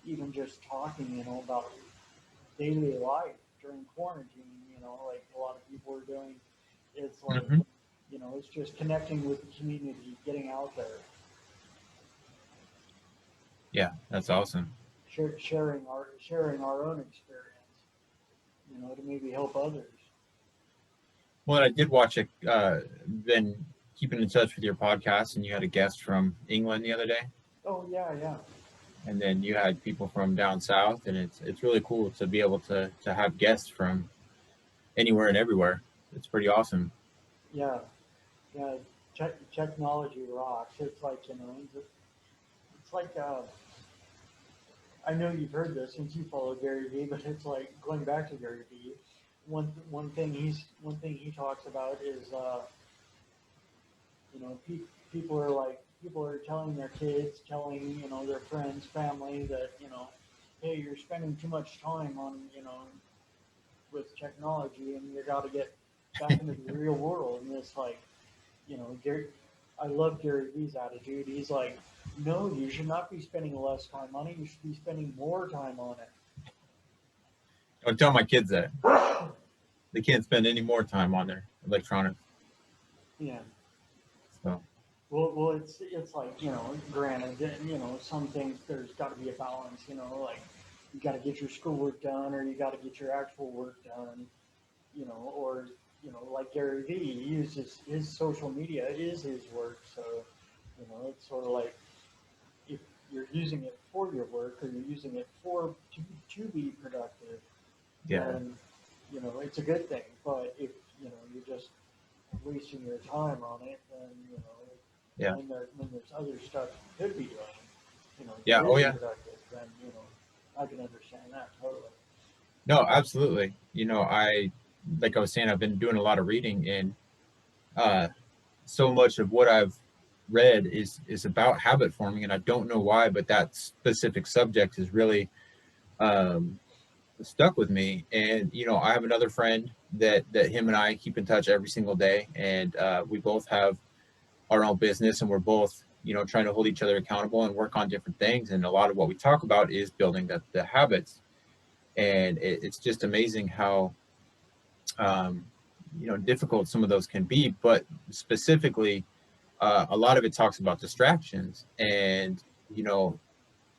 even just talking, about daily life during quarantine, like a lot of people are doing. It's like, Hmm. it's just connecting with the community, getting out there, Yeah, that's awesome. sharing our own experience, to maybe help others. Well, I did watch it. Been keeping in touch with your podcast, and you had a guest from England the other day, Oh yeah, yeah, and then you had people from down south, and it's really cool to be able to have guests from anywhere and everywhere. It's pretty awesome. yeah, yeah. Technology rocks. It's like, it's like, I know you've heard this since you follow Gary Vee, but it's like going back to Gary Vee. One thing he talks about is, people are telling their kids, telling, their friends, family that, hey, you're spending too much time on, with technology, and you got to get back into the real world. And it's like, Gary, I love Gary Vee's attitude. He's like, no, you should not be spending less time on it. You should be spending more time on it. Don't tell my kids that they can't spend any more time on their electronics. Yeah. So Well, it's like, granted, some things there's got to be a balance. Like you got to get your schoolwork done, or you got to get your actual work done. Or like Gary Vee, he uses his social media is his work. So, it's sort of like if you're using it for your work, or you're using it to be productive, yeah, then it's a good thing. But if you're just wasting your time on it, then yeah, when there's other stuff you could be doing, yeah. that Oh is yeah. productive, then I can understand that totally. No, absolutely. Like I was saying, I've been doing a lot of reading, and uh, so much of what I've read is about habit forming, and I don't know why, but that specific subject has really um, stuck with me. And I have another friend that him and I keep in touch every single day, and we both have our own business, and we're both trying to hold each other accountable and work on different things. And a lot of what we talk about is building the habits, and it's just amazing how um, difficult some of those can be. But specifically, a lot of it talks about distractions. And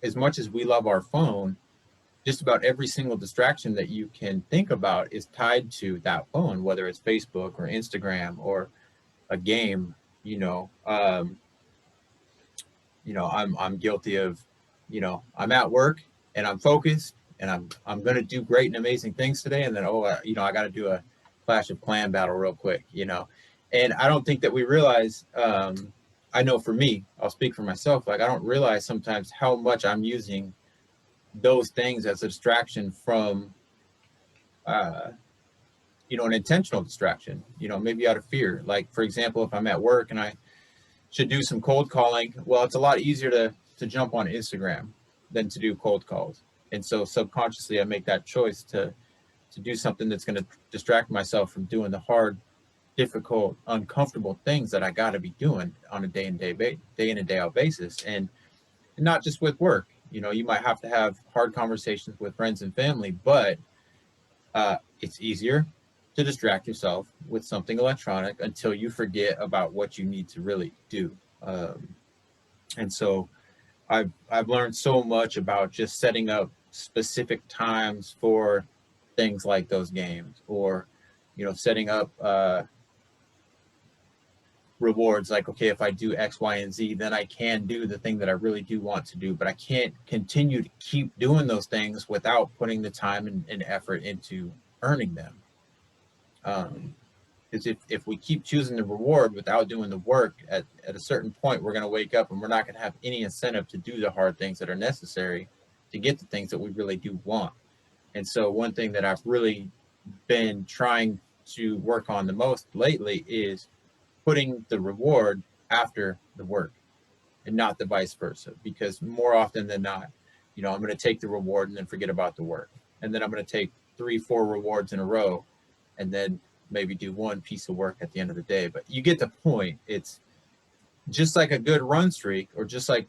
as much as we love our phone, just about every single distraction that you can think about is tied to that phone, whether it's Facebook or Instagram or a game. I'm guilty of, I'm at work and I'm focused and I'm going to do great and amazing things today, and then I got to do a Clash of Clan battle real quick. And I don't think that we realize. I know for me, I'll speak for myself. Like I don't realize sometimes how much I'm using those things as a distraction from, uh, an intentional distraction. Maybe out of fear. Like for example, if I'm at work and I should do some cold calling. Well, it's a lot easier to jump on Instagram than to do cold calls. And so subconsciously I make that choice to do something that's going to distract myself from doing the hard, difficult, uncomfortable things that I got to be doing on a day in and day out basis. And not just with work. You might have to have hard conversations with friends and family, but it's easier to distract yourself with something electronic until you forget about what you need to really do. And so I've learned so much about just setting up specific times for things like those games, or setting up rewards. Like, okay, if I do X, Y, and Z, then I can do the thing that I really do want to do. But I can't continue to keep doing those things without putting the time and effort into earning them. Um, because if we keep choosing the reward without doing the work, at a certain point we're going to wake up and we're not going to have any incentive to do the hard things that are necessary to get the things that we really do want. And so one thing that I've really been trying to work on the most lately is putting the reward after the work, and not the vice versa. Because more often than not, I'm going to take the reward and then forget about the work, and then I'm going to take 3 4 rewards in a row, and then maybe do one piece of work at the end of the day. But you get the point. It's just like a good run streak, or just like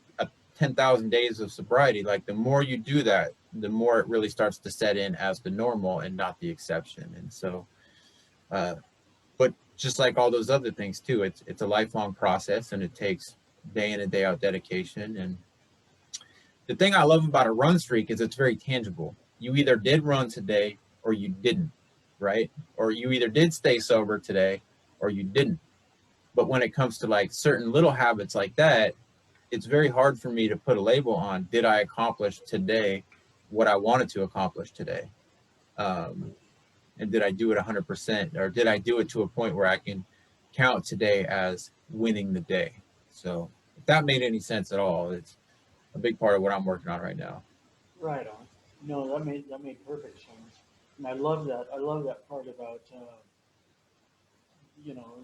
10,000 days of sobriety, like the more you do that, the more it really starts to set in as the normal and not the exception. And so, but just like all those other things too, it's a lifelong process, and it takes day in and day out dedication. And the thing I love about a run streak is it's very tangible. You either did run today or you didn't, right? Or you either did stay sober today or you didn't. But when it comes to like certain little habits like that, it's very hard for me to put a label on, did I accomplish today what I wanted to accomplish today? And did I do it 100%, or did I do it to a point where I can count today as winning the day? So if that made any sense at all, it's a big part of what I'm working on right now. Right on. No, that made perfect sense, and I love that part about you know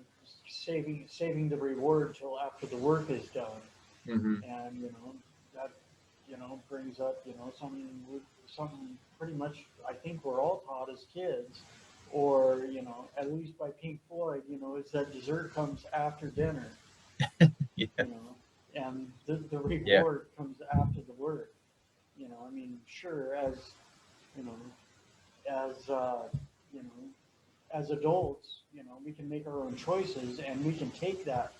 saving the reward till after the work is done, Mm-hmm. and that brings up something pretty much I think we're all taught as kids, or at least by Pink Floyd, is that dessert comes after dinner, Yeah. you know, and the Yeah. reward comes after the work. I mean, sure, you know, as you know, as adults, we can make our own choices, and we can take that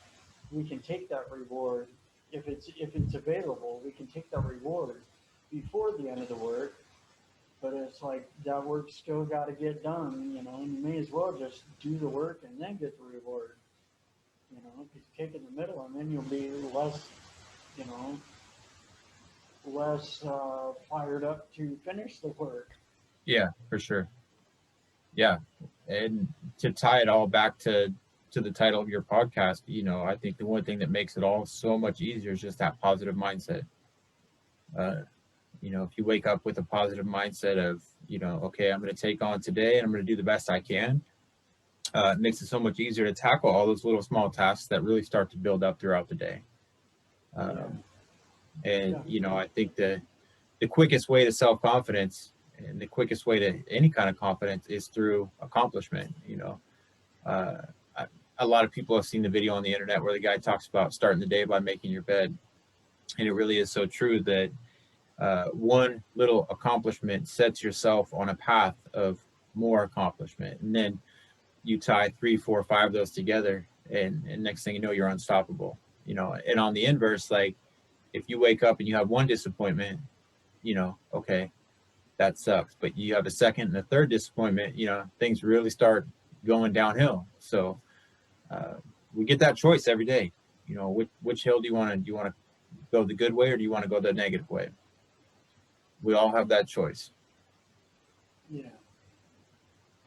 reward if it's available. We can take that reward before the end of the work, but it's like that work still got to get done, and you may as well just do the work and then get the reward, if you take it in the middle, and then you'll be you know, less fired up to finish the work. Yeah, for sure. Yeah. And to tie it all back to the title of your podcast, I think the one thing that makes it all so much easier is just that positive mindset. Uh, if you wake up with a positive mindset of, okay, I'm going to take on today and I'm going to do the best I can, it makes it so much easier to tackle all those little small tasks that really start to build up throughout the day. Yeah, Um, and, definitely. I think the quickest way to self-confidence and the quickest way to any kind of confidence is through accomplishment. Uh, I, a lot of people have seen the video on the internet where the guy talks about starting the day by making your bed. And it really is so true that one little accomplishment sets yourself on a path of more accomplishment. And then you tie 3, 4, 5 of those together, and next thing you know, you're unstoppable. And on the inverse, like if you wake up and you have one disappointment, okay, that sucks. But you have a second and a third disappointment, things really start going downhill. So uh, we get that choice every day. Which hill do you want to go the good way, or do you want to go the negative way? We all have that choice. Yeah,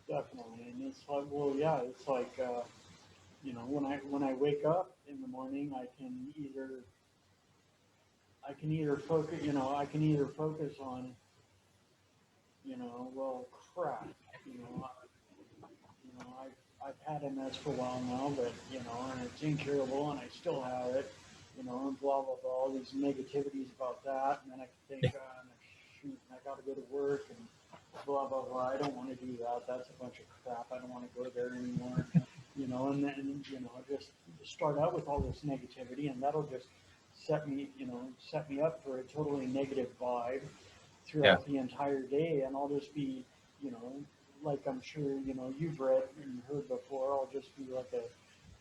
definitely. And it's like, well, yeah, it's like, when I wake up in the morning, I can either focus on, well, crap, you know, I've had MS for a while now, but and it's incurable, and I still have it, and blah blah blah, all these negativities about that, and then I can think, shoot, I got to go to work, and blah blah blah. I don't want to do that. That's a bunch of crap. I don't want to go there anymore. And then just start out with all this negativity, and that'll just set me up for a totally negative vibe Yeah. throughout the entire day, and I'll just be, you know, like I'm sure you've read and heard before. I'll just be like a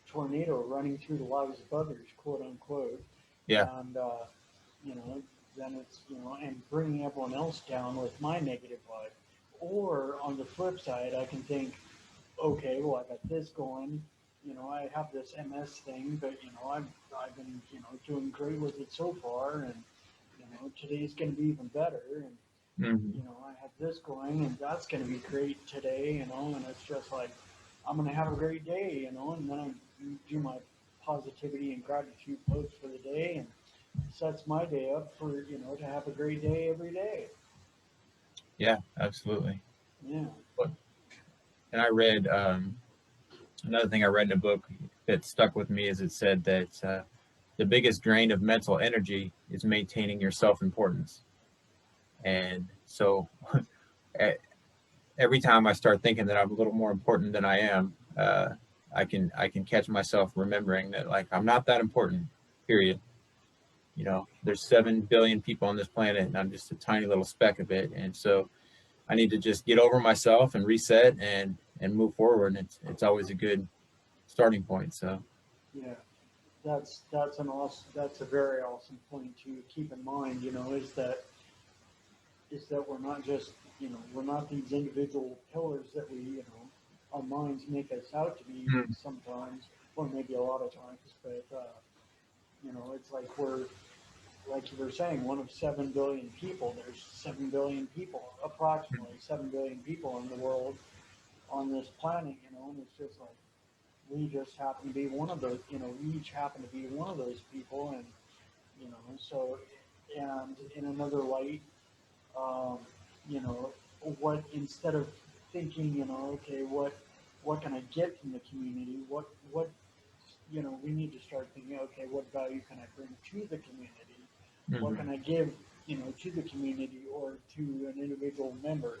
tornado running through the lives of others, quote unquote, Yeah. and you know, then it's and bringing everyone else down with my negative vibe. Or on the flip side, I can think, okay, well, I got this going. I have this MS thing, but I've been doing great with it so far, and today's going to be even better, and Hmm. I have this going, and that's going to be great today, and it's just like I'm going to have a great day, and then I do my positivity and gratitude post for the day, and sets my day up for to have a great day every day. Yeah, absolutely. Yeah, And I read another thing I read in a book that stuck with me is it said that the biggest drain of mental energy is maintaining your self-importance. And so e- every time I start thinking that I'm a little more important than I am, I can catch myself remembering that like I'm not that important, period. you know, there's 7 billion people on this planet, and I'm just a tiny little speck of it. And so I need to just get over myself and reset and move forward. And it's always a good starting point. So Yeah, that's a very awesome point to keep in mind. Is that we're not just, we're not these individual pillars that our minds make us out to be mm, sometimes, or maybe a lot of times. But it's like we're, like you were saying, one of 7 billion people. There's 7 billion people, approximately 7 billion people in the world on this planet. And it's just like we just happen to be one of those. We each happen to be one of those people, and so, and in another light, um, you know, what, instead of thinking, okay, what can I get from the community? What we need to start thinking, okay, what value can I bring to the community? What mhm. can I give, to the community or to an individual member,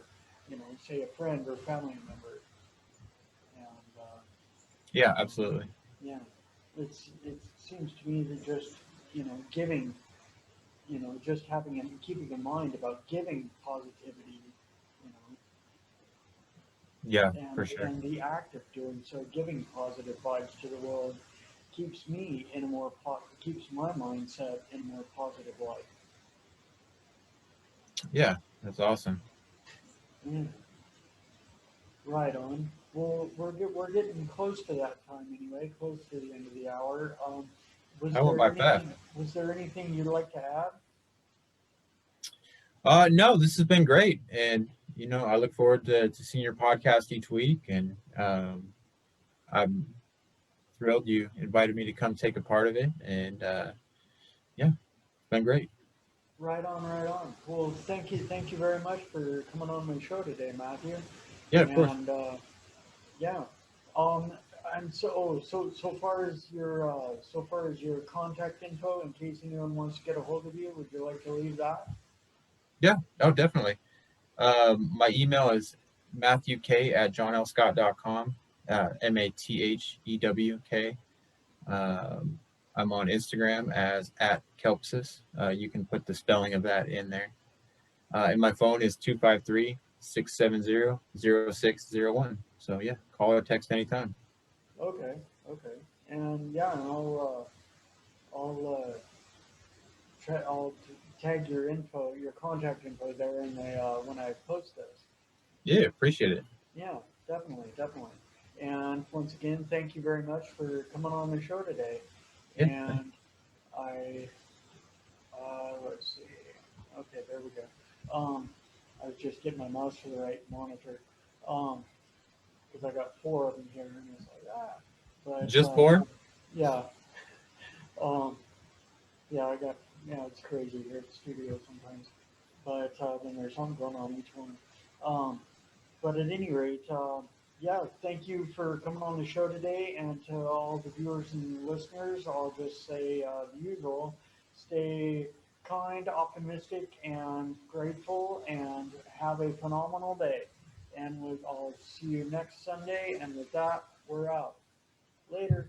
say a friend or family member, and Yeah, you know, absolutely. yeah, it seems to me that just giving, just having and keeping in mind about giving positivity, you know, Yeah, and for sure. the act of doing so, giving positive vibes to the world, keeps me in a keeps my mindset in a more positive light. Yeah, that's awesome. Yeah, right on. Well, we're getting close to that time anyway, close to the end of the hour. I went by fast. Was there anything you'd like to add? No, this has been great. And, you know, I look forward to seeing your podcast each week. And I'm thrilled you invited me to come take a part of it. And yeah, it's been great. Right on, right on. Well, thank you very much for coming on my show today, Matthew. Yeah, of course. And yeah, um, and so far as your contact info, in case anyone wants to get a hold of you, would you like to leave that? Yeah, oh, definitely. My email is matthewk at johnlscott.com, MATHEWK. Um, I'm on Instagram as at Kelpzas. You can put the spelling of that in there. And my phone is 253-670-0601. So yeah, call or text anytime. Okay, okay, and yeah, and I'll tag your info, your contact info there in the when I post this. Yeah, appreciate it. Yeah, definitely, definitely. And once again, thank you very much for coming on the show today. Yeah, thanks. And I, let's see. Okay, there we go. I was just getting my mouse to the right monitor. Um, because I got four of them here, and it's like But Just for? yeah, um, yeah, it's crazy here at the studio sometimes. But then there's something going on each one. Um, But at any rate, yeah, thank you for coming on the show today. And to all the viewers and listeners, I'll just say the usual: stay kind, optimistic, and grateful, and have a phenomenal day. And I'll see you next Sunday. And with that, we're out. Later.